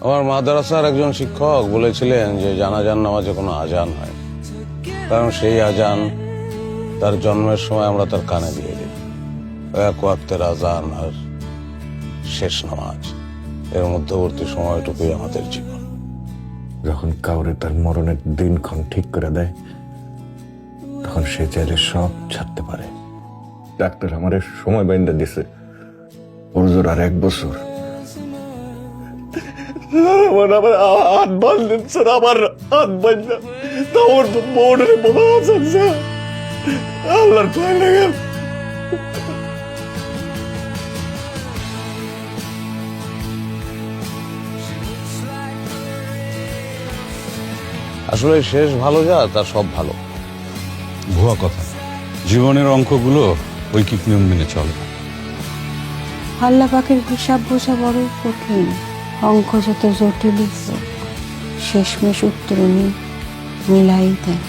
আমার মাদ্রাসার একজন শিক্ষক বলেছিলেন যে জানাজার নামাজে কোনো আজান হয়, কারণ সেই আজান তার জন্মের সময় আমরা তার কানে দিয়ে দিই। এক ওয়াক্তের আজান আর শেষ নামাজ, এর মধ্যবর্তী সময়টুকুই আমাদের জীবন। যখন কাউরে তার মরণের দিনক্ষণ ঠিক করে দেয়, তখন সে চাইলে সব ছাড়তে পারে। ডাক্তার আমারে সময় বাইন্দা দিছে, ওর আর 1 বছর। আমার হাত বাঁধলেন স্যার, আমার হাত বাঁধল, তা ওর বোর্ডে বোমা আছেন স্যার, আল্লাহর ভয় লাগে। আসলে শেষ ভালো যা তার সব ভালো। ভুয়া কথা। জীবনের অঙ্কগুলো ঐকিক নিয়ম মেনে চলে না। আল্লাহ পাকের হিসাব বোঝা বড় কঠিন। অঙ্ক যত জটিলই হোক, শেষমেশ উত্তর উনি মিলাই দেন,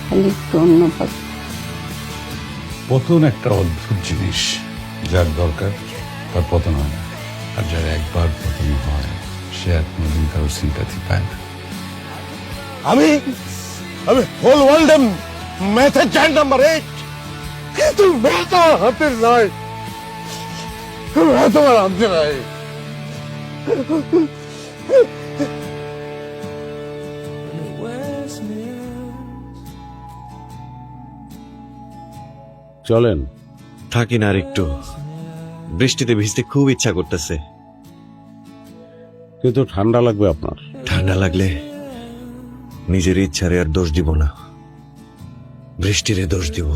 খালি একটু অন্যভাবে। পতন একটা অদ্ভুত জিনিস, যার দরকার তার পতন হয় না, আর যার একবার পতন হয় সে আর কোনোদিন কারোর সিম্প্যাথি পায় না। আমি হোল ওয়ার্ল্ডে ম্যাথের জায়েন্ট নাম্বার 8, কিন্তু ম্যাথ আমার হাতে নাই, ম্যাথ আমার হাতে নাই। চলেন। থাকি না আর একটু, বৃষ্টিতে ভিজতে খুব ইচ্ছা করতেছে। কিন্তু ঠান্ডা লাগবে আপনার। ঠান্ডা লাগলে নিজের ইচ্ছারে আর দোষ দিব না, বৃষ্টিরে দোষ দিব।